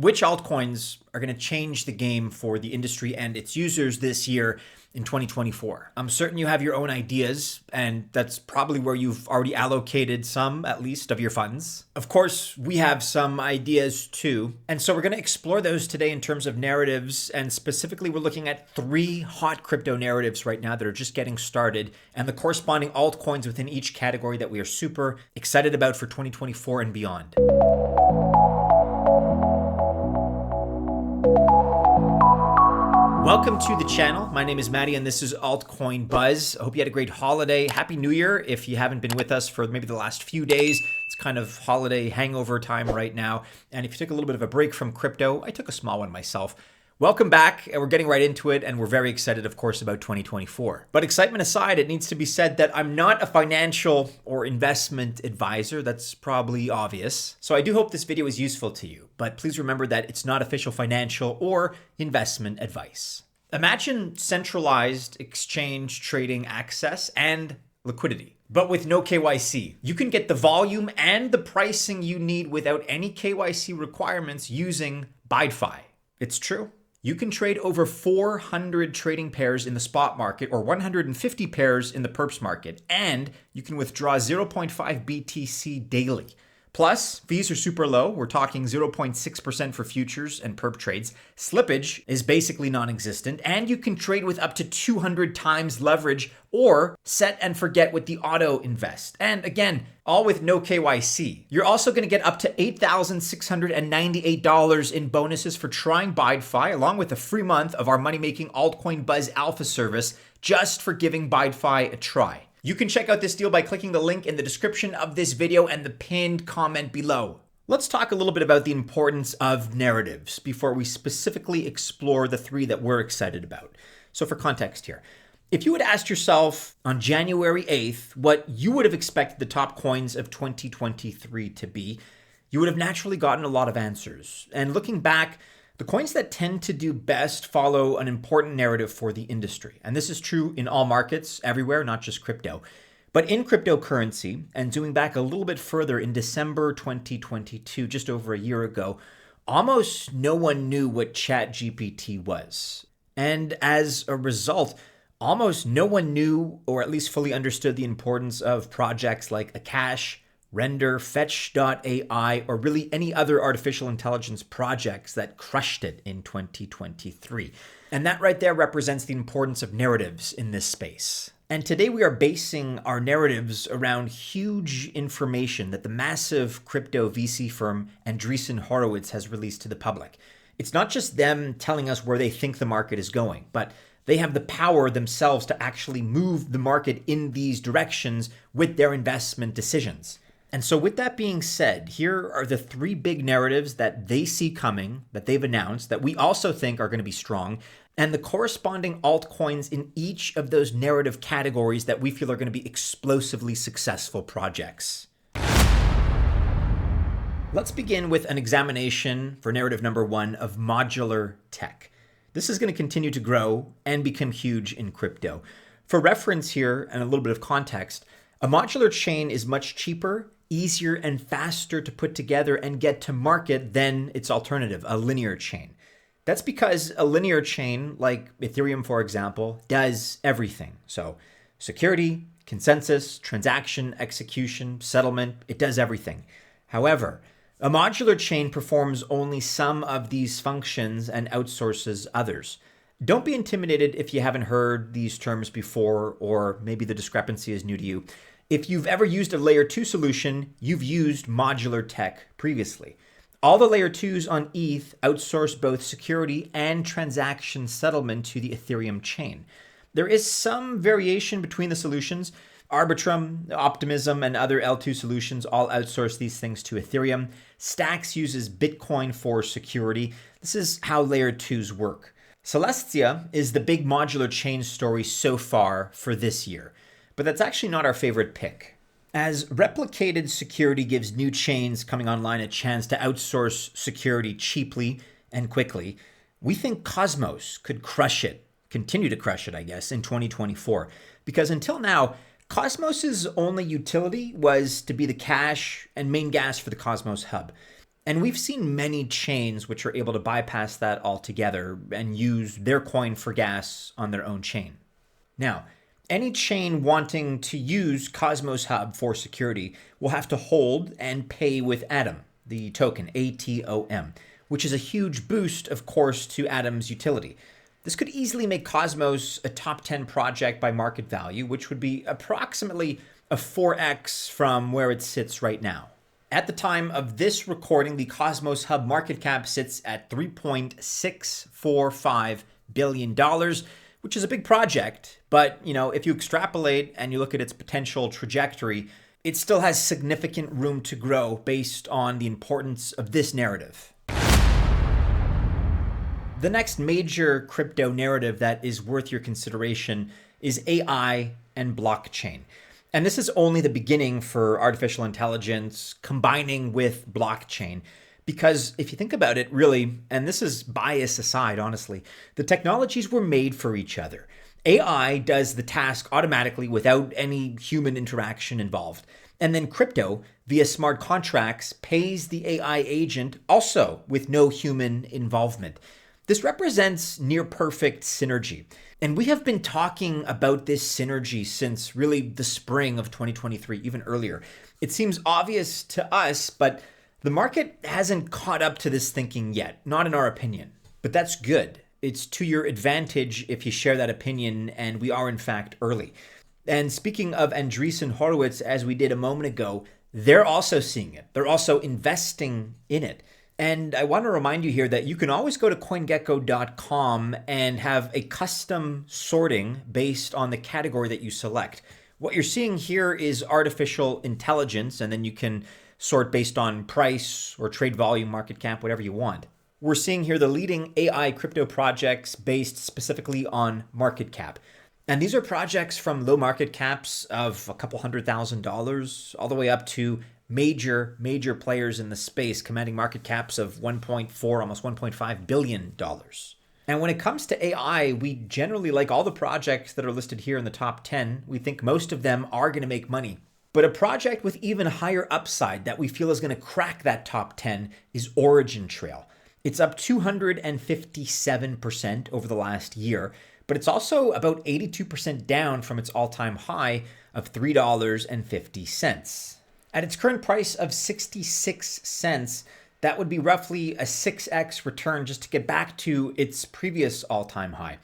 Which altcoins are going to change the game for the industry and its users this year in 2024? I'm certain you have your own ideas, and that's probably where you've already allocated some, at least, of your funds. Of course, we have some ideas too. And so we're going to explore those today in terms of narratives. And specifically, we're looking at 3 hot crypto narratives right now that are just getting started and the corresponding altcoins within each category that we are super excited about for 2024 and beyond. Welcome to the channel. My name is Maddie and this is Altcoin Buzz. I hope you had a great holiday. Happy New Year if you haven't been with us for maybe the last few days. It's kind of holiday hangover time right now. And if you took a little bit of a break from crypto, I took a small one myself. Welcome back, and we're getting right into it, and we're very excited, of course, about 2024. But excitement aside, it needs to be said that I'm not a financial or investment advisor. That's probably obvious. So I do hope this video is useful to you, but please remember that it's not official financial or investment advice. Imagine centralized exchange trading access and liquidity, but with no KYC. You can get the volume and the pricing you need without any KYC requirements using BYDFi. It's true. You can trade over 400 trading pairs in the spot market or 150 pairs in the perps market, and you can withdraw 0.5 BTC daily. Plus, fees are super low. We're talking 0.6% for futures and perp trades. Slippage is basically non-existent, and you can trade with up to 200 times leverage or set and forget with the auto invest. And again, all with no KYC. You're also going to get up to $8,698 in bonuses for trying BYDFi, along with a free month of our money-making Altcoin Buzz Alpha service just for giving BYDFi a try. You can check out this deal by clicking the link in the description of this video and the pinned comment below. Let's talk a little bit about the importance of narratives before we specifically explore the 3 that we're excited about. So for context here, if you had asked yourself on January 8th what you would have expected the top coins of 2023 to be, you would have naturally gotten a lot of answers. And looking back, the coins that tend to do best follow an important narrative for the industry. And this is true in all markets, everywhere, not just crypto. But in cryptocurrency, and zooming back a little bit further in December 2022, just over a year ago, almost no one knew what ChatGPT was. And as a result, almost no one knew or at least fully understood the importance of projects like Akash, Render, Fetch.ai, or really any other artificial intelligence projects that crushed it in 2023. And that right there represents the importance of narratives in this space. And today we are basing our narratives around huge information that the massive crypto VC firm Andreessen Horowitz has released to the public. It's not just them telling us where they think the market is going, but they have the power themselves to actually move the market in these directions with their investment decisions. And so with that being said, here are the 3 big narratives that they see coming, that they've announced, that we also think are going to be strong, and the corresponding altcoins in each of those narrative categories that we feel are going to be explosively successful projects. Let's begin with an examination for narrative number 1 of modular tech. This is going to continue to grow and become huge in crypto. For reference here and a little bit of context, a modular chain is much cheaper, easier, and faster to put together and get to market than its alternative, a linear chain. That's because a linear chain, like Ethereum, for example, does everything. So security, consensus, transaction, execution, settlement, it does everything. However, a modular chain performs only some of these functions and outsources others. Don't be intimidated if you haven't heard these terms before, or maybe the discrepancy is new to you. If you've ever used a layer 2 solution, you've used modular tech previously. All the layer 2s on ETH outsource both security and transaction settlement to the Ethereum chain. There is some variation between the solutions. Arbitrum, Optimism, and other L2 solutions all outsource these things to Ethereum. Stacks uses Bitcoin for security. This is how layer 2s work. Celestia is the big modular chain story so far for this year. But that's actually not our favorite pick. As replicated security gives new chains coming online a chance to outsource security cheaply and quickly, we think Cosmos could crush it, continue to crush it, I guess, in 2024. Because until now, Cosmos's only utility was to be the cache and main gas for the Cosmos hub. And we've seen many chains which are able to bypass that altogether and use their coin for gas on their own chain. Now, any chain wanting to use Cosmos Hub for security will have to hold and pay with Atom, the token ATOM, which is a huge boost, of course, to Atom's utility. This could easily make Cosmos a top 10 project by market value, which would be approximately a 4x from where it sits right now. At the time of this recording, the Cosmos Hub market cap sits at $3.645 billion, which is a big project. But, if you extrapolate and you look at its potential trajectory, it still has significant room to grow based on the importance of this narrative. The next major crypto narrative that is worth your consideration is AI and blockchain. And this is only the beginning for artificial intelligence combining with blockchain. Because if you think about it, really, and this is bias aside, honestly, the technologies were made for each other. AI does the task automatically without any human interaction involved. And then crypto, via smart contracts, pays the AI agent also with no human involvement. This represents near perfect synergy. And we have been talking about this synergy since really the spring of 2023, even earlier. It seems obvious to us, but the market hasn't caught up to this thinking yet, not in our opinion. But that's good. It's to your advantage if you share that opinion, and we are in fact early. And speaking of Andreessen Horowitz, as we did a moment ago, they're also seeing it. They're also investing in it. And I want to remind you here that you can always go to CoinGecko.com and have a custom sorting based on the category that you select. What you're seeing here is artificial intelligence, and then you can sort based on price or trade volume, market cap, whatever you want. We're seeing here the leading AI crypto projects based specifically on market cap. And these are projects from low market caps of a couple $100,000 all the way up to major players in the space commanding market caps of 1.4, almost $1.5 billion. And when it comes to AI, we generally like all the projects that are listed here in the top 10. We think most of them are going to make money. But a project with even higher upside that we feel is going to crack that top 10 is OriginTrail. It's up 257% over the last year, but it's also about 82% down from its all-time high of $3.50. At its current price of 66 cents, that would be roughly a 6x return just to get back to its previous all-time high.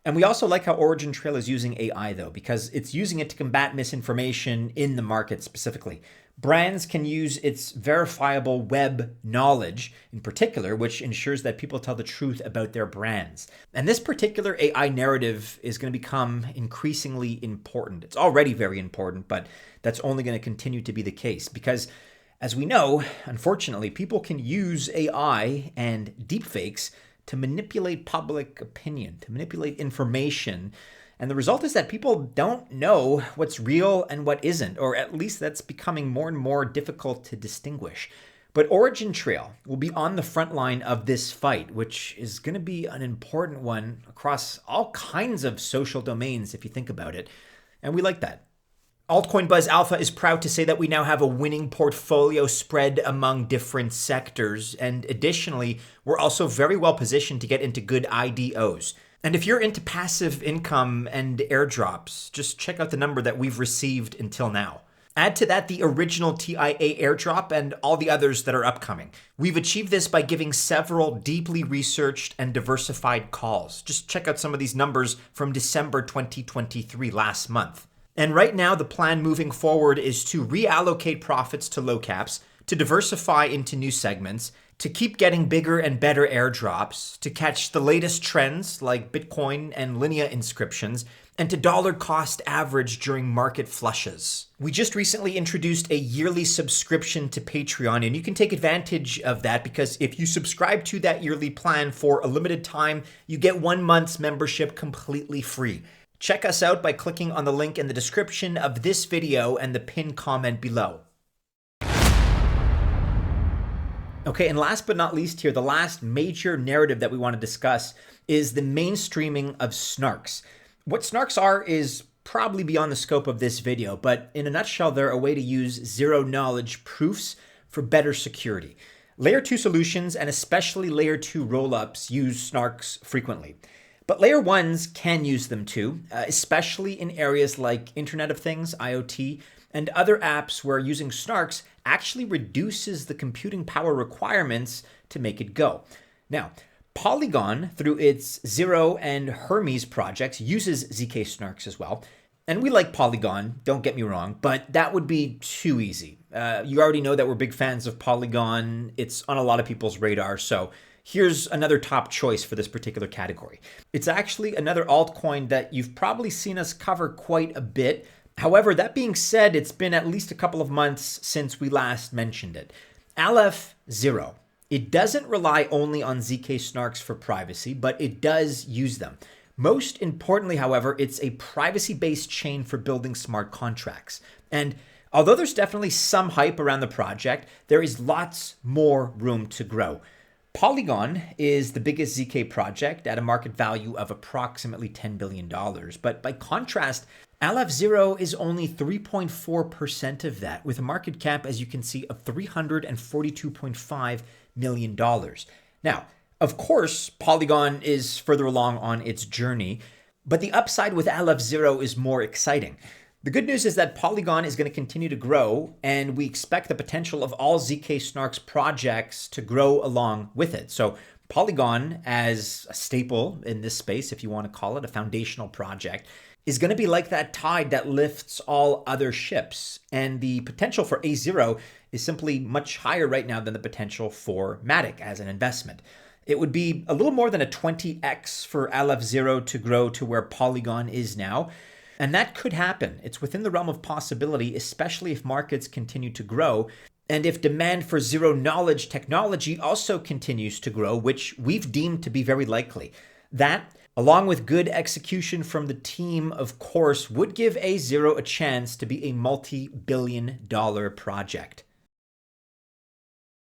And we also like how OriginTrail is using AI, though, because it's using it to combat misinformation in the market specifically. Brands can use its verifiable web knowledge in particular, which ensures that people tell the truth about their brands. And this particular AI narrative is going to become increasingly important. It's already very important, but that's only going to continue to be the case because, as we know, unfortunately, people can use AI and deepfakes to manipulate public opinion, to manipulate information. And the result is that people don't know what's real and what isn't, or at least that's becoming more and more difficult to distinguish. But OriginTrail will be on the front line of this fight, which is going to be an important one across all kinds of social domains, if you think about it. And we like that. Altcoin Buzz Alpha is proud to say that we now have a winning portfolio spread among different sectors. And additionally, we're also very well positioned to get into good IDOs. And if you're into passive income and airdrops, just check out the number that we've received until now. Add to that the original TIA airdrop and all the others that are upcoming. We've achieved this by giving several deeply researched and diversified calls. Just check out some of these numbers from December 2023, last month. And right now, the plan moving forward is to reallocate profits to low caps, to diversify into new segments, to keep getting bigger and better airdrops, to catch the latest trends like Bitcoin and Linea inscriptions, and to dollar cost average during market flushes. We just recently introduced a yearly subscription to Patreon, and you can take advantage of that because if you subscribe to that yearly plan for a limited time, you get 1 month's membership completely free. Check us out by clicking on the link in the description of this video and the pinned comment below. Okay, and last but not least here, the last major narrative that we want to discuss is the mainstreaming of SNARKs. What SNARKs are is probably beyond the scope of this video, but in a nutshell, they're a way to use zero-knowledge proofs for better security. Layer 2 solutions and especially Layer 2 rollups use SNARKs frequently. But Layer 1s can use them too, especially in areas like Internet of Things, IoT, and other apps where using SNARKs actually reduces the computing power requirements to make it go. Now, Polygon, through its AZERO and Hermes projects, uses ZK SNARKs as well. And we like Polygon, don't get me wrong, but that would be too easy. You already know that we're big fans of Polygon. It's on a lot of people's radar, so here's another top choice for this particular category. It's actually another altcoin that you've probably seen us cover quite a bit. However, that being said, it's been at least a couple of months since we last mentioned it. Aleph AZERO. It doesn't rely only on ZK SNARKs for privacy, but it does use them. Most importantly, however, it's a privacy-based chain for building smart contracts. And although there's definitely some hype around the project, there is lots more room to grow. Polygon is the biggest ZK project at a market value of approximately $10 billion. But by contrast, Aleph AZERO is only 3.4% of that, with a market cap, as you can see, of $342.5 million. Now, of course, Polygon is further along on its journey, but the upside with Aleph AZERO is more exciting. The good news is that Polygon is going to continue to grow, and we expect the potential of all ZK SNARKs projects to grow along with it. So Polygon, as a staple in this space, if you want to call it a foundational project, is going to be like that tide that lifts all other ships. And the potential for AZERO is simply much higher right now than the potential for Matic as an investment. It would be a little more than a 20x for Aleph AZERO to grow to where Polygon is now. And that could happen. It's within the realm of possibility, especially if markets continue to grow. And if demand for zero-knowledge technology also continues to grow, which we've deemed to be very likely. That, along with good execution from the team, of course, would give AZERO a chance to be a multi-billion-dollar project.